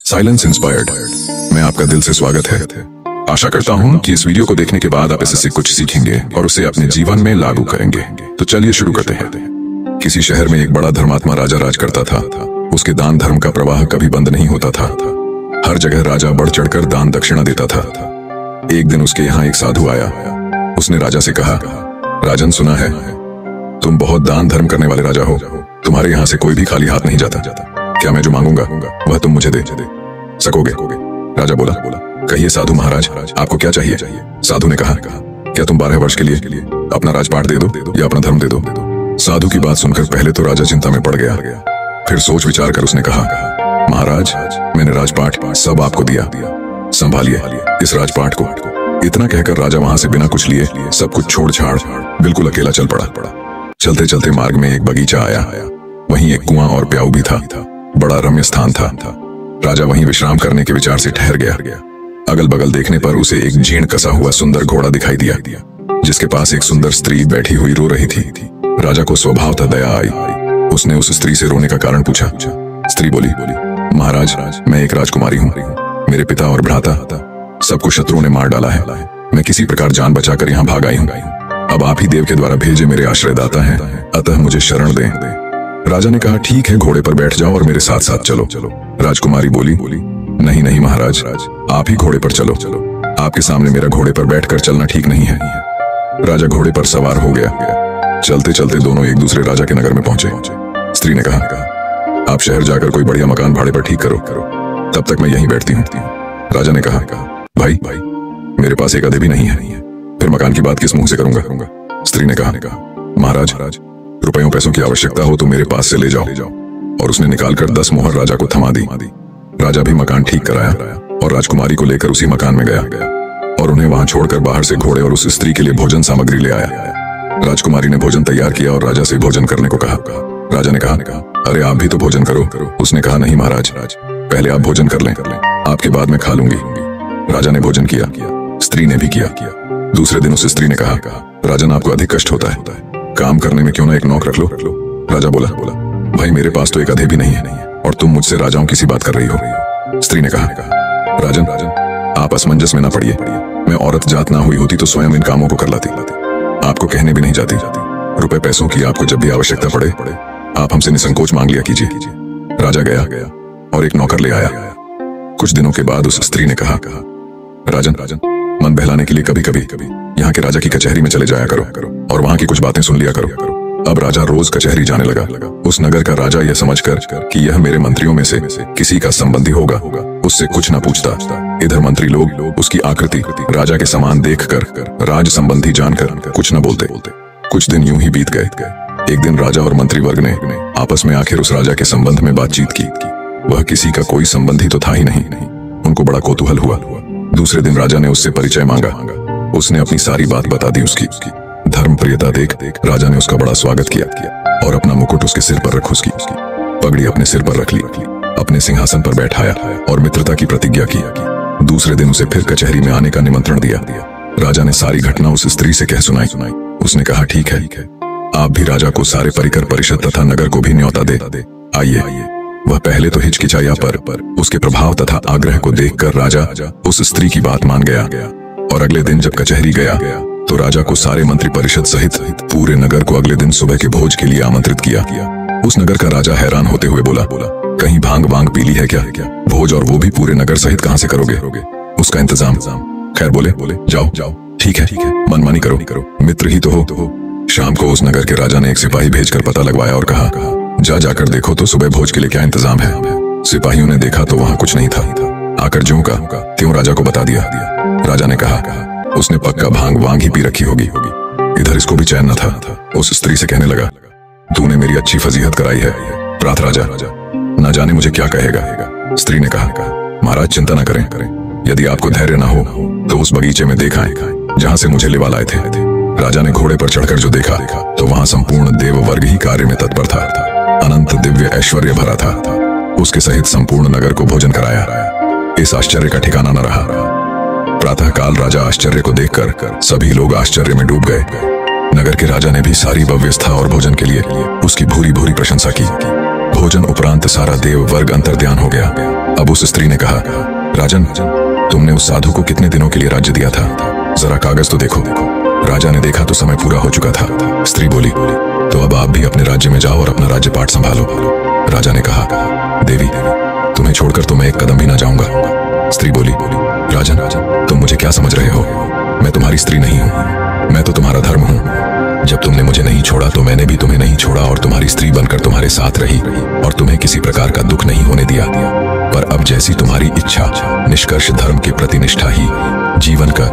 Silence inspired में आपका दिल से स्वागत है। आशा करता हूं कि इस वीडियो को देखने के बाद आप इससे कुछ सीखेंगे और उसे अपने जीवन में लागू करेंगे। तो चलिए शुरू करते हैं। किसी शहर में एक बड़ा धर्मात्मा राजा राज करता था। उसके दान धर्म का प्रवाह कभी बंद नहीं होता था। हर जगह राजा बढ़ चढ़कर दान दक्षिणा देता था। एक दिन उसके यहाँ एक साधु आया। उसने राजा से कहा, राजन, सुना है तुम बहुत दान धर्म करने वाले राजा हो। तुम्हारे यहाँ से कोई भी खाली हाथ नहीं जाता। क्या मैं जो मांगूंगा वह तुम मुझे दे सकोगे? राजा बोला, कहिए साधु महाराज, आपको क्या चाहिए? साधु ने कहा, क्या तुम 12 वर्ष के लिए अपना राजपाट दे दो या अपना धर्म दे दो? साधु की बात सुनकर पहले तो राजा चिंता में पड़ गया, फिर सोच विचार कर उसने कहा, महाराज, मैंने राजपाट सब आपको दिया, संभालिए इस राजपाट को। इतना कहकर राजा वहां से बिना कुछ लिए सब कुछ छोड़ छाड़ बिल्कुल अकेला चल पड़ा। चलते चलते मार्ग में एक बगीचा आया। वहीं एक कुआं और प्याऊ भी था। बड़ा रम्य स्थान था। राजा वहीं विश्राम करने के विचार से ठहर गया। अगल बगल देखने पर उसे एक झीण कसा हुआ सुंदर घोड़ा दिखाई दिया, जिसके पास एक सुंदर स्त्री बैठी हुई रो रही थी। राजा को स्वभावतः दया आई। उसने उस स्त्री से रोने का कारण पूछा। स्त्री बोली, महाराज, मैं एक राजकुमारी हूँ। मेरे पिता और भ्राता सबको शत्रुओं ने मार डाला है। मैं किसी प्रकार जान बचाकर यहाँ भाग आई हूँ। अब आप ही देव के द्वारा भेजे मेरे आश्रयदाता हैं, अतः मुझे शरण दें। राजा ने कहा, ठीक है, घोड़े पर बैठ जाओ और मेरे साथ साथ चलो। राजकुमारी बोली, नहीं नहीं महाराज, आप ही घोड़े पर चलो। आपके सामने मेरा घोड़े पर बैठकर चलना ठीक नहीं है। राजा घोड़े पर सवार हो गया। चलते चलते दोनों एक दूसरे राजा के नगर में पहुंचे। स्त्री ने कहा, आप शहर जाकर कोई बढ़िया मकान भाड़े पर ठीक करो, तब तक मैं यहीं बैठती हूँ। राजा ने कहा, भाई, मेरे पास एक आधे भी नहीं है, फिर मकान की बात किस मुंह से करूंगा? स्त्री ने कहा, महाराज, रुपयों पैसों की आवश्यकता हो तो मेरे पास से ले जाओ। और उसने निकालकर 10 मोहर राजा को थमा दी। राजा भी मकान ठीक कराया और राजकुमारी को लेकर उसी मकान में गया और उन्हें वहां छोड़कर बाहर से घोड़े और उस स्त्री के लिए भोजन सामग्री ले आया। राजकुमारी ने भोजन तैयार किया और राजा से भोजन करने को कहा। राजा ने कहा, अरे आप भी तो भोजन करो। उसने कहा, नहीं महाराज, पहले आप भोजन कर लें, आपके बाद मैं खा लूंगी। राजा ने भोजन किया, स्त्री ने भी किया। दूसरे दिन उस स्त्री ने कहा, राजन, आपको अधिक कष्ट होता है, काम करने में क्यों ना एक नौकर रख लो? राजा बोला, भाई, मेरे पास तो एक आधे भी नहीं है और तुम मुझसे राजाओं की सी बात कर रही हो। स्त्री ने कहा, राजन, आप असमंजस में ना पड़िए। मैं औरत जात ना हुई होती तो स्वयं इन कामों को कर लाती। आपको कहने भी नहीं जाती। रुपए पैसों की आपको जब भी आवश्यकता पड़े आप हमसे निसंकोच मांग लिया कीजिए। राजा गया और एक नौकर ले आया। कुछ दिनों के बाद उस स्त्री ने कहा, राजन, मन बहलाने के लिए कभी कभी यहाँ के राजा की कचहरी में चले जाया करो और वहाँ की कुछ बातें सुन लिया करो। अब राजा रोज कचहरी जाने लगा। उस नगर का राजा यह समझकर कि यह मेरे मंत्रियों में से किसी का संबंधी होगा, उससे कुछ न पूछता। इधर मंत्री लोग उसकी आकृति राजा के समान देखकर राज संबंधी जानकर कुछ न बोलते। कुछ दिन यूं ही बीत गए। एक दिन राजा और मंत्री वर्ग ने आपस में आखिर उस राजा के संबंध में बातचीत की। वह किसी का कोई संबंधी तो था ही नहीं। उनको बड़ा कौतूहल हुआ। दूसरे दिन राजा ने उससे परिचय मांगा। उसने अपनी सारी बात बता दी। उसकी धर्म प्रियता देख राजा ने उसका बड़ा स्वागत किया और अपना मुकुट उसके सिर पर रख उसकी पगड़ी अपने सिर पर रख ली, अपने सिंहासन पर बैठाया और मित्रता की प्रतिज्ञा की। दूसरे दिन उसे फिर कचहरी में आने का निमंत्रण दिया। राजा ने सारी घटना उस स्त्री से कह सुनाई। उसने कहा, ठीक है, आप भी राजा को सारे परिकर परिषद तथा नगर को भी न्योता दे आइए। वह पहले तो हिचकिचाया, पर उसके प्रभाव तथा आग्रह को देखकर राजा उस स्त्री की बात मान गया। और अगले दिन जब कचहरी गया तो राजा को सारे मंत्री परिषद सहित पूरे नगर को अगले दिन सुबह के भोज के लिए आमंत्रित किया। उस नगर का राजा हैरान होते हुए बोला, कहीं भांग वांग पी ली है क्या? भोज और वो भी पूरे नगर सहित कहां से करोगे? उसका इंतजाम। खैर, बोले, जाओ, ठीक है, मनमानी करो, मित्र ही तो हो। शाम को उस नगर के राजा ने एक सिपाही भेजकर पता लगवाया और कहा, जाकर देखो तो सुबह भोज के लिए क्या इंतजाम है। सिपाहियों ने देखा तो वहां कुछ नहीं था। आकर ज्यों का त्यों राजा को बता दिया। राजा ने कहा, उसने पक्का भांग वांग ही पी रखी होगी। इधर इसको भी चैन न था। उस स्त्री से कहने लगा, तूने मेरी अच्छी फजीहत कराई है, प्रात राजा, न जाने मुझे क्या कहेगा। स्त्री ने कहा, महाराज, चिंता न करें। यदि आपको धैर्य न हो तो उस बगीचे में देखा जहाँ से मुझे लेवा लाए थे। राजा ने घोड़े पर चढ़कर जो देखा तो वहाँ संपूर्ण देव वर्ग ही कार्य में तत्पर था। अनंत दिव्य ऐश्वर्य भरा था। उसके सहित संपूर्ण नगर को भोजन कराया। इस आश्चर्य का ठिकाना न रहा। प्रातः काल राजा आश्चर्य को देखकर सभी लोग आश्चर्य में डूब गए। नगर के राजा ने भी सारी व्यवस्था और भोजन के लिए उसकी भूरी भूरी प्रशंसा की। भोजन उपरांत सारा देव वर्ग अंतर्ध्यान हो गया। अब उस स्त्री ने कहा, राजन, तुमने उस साधु को कितने दिनों के लिए राज्य दिया था? जरा कागज तो देखो। राजा ने देखा तो समय पूरा हो चुका था। स्त्री बोली, तो अब आप भी अपने राज्य में जाओ और अपना राज्य पाठ संभालो। राजा ने कहा, देवी, तुम्हें छोड़कर तो मैं एक कदम भी ना जाऊंगा। स्त्री बोली, राजन, तुम मुझे क्या समझ रहे हो? मैं तुम्हारी स्त्री नहीं हूं, मैं तो तुम्हारा धर्म हूं। जब तुमने मुझे नहीं छोड़ा तो मैंने भी तुम्हें नहीं छोड़ा और तुम्हारी स्त्री बनकर तुम्हारे साथ रही और तुम्हें किसी प्रकार का दुख नहीं होने दिया। पर अब जैसी तुम्हारी इच्छा, निष्कर्ष धर्म के प्रति निष्ठा ही जीवन का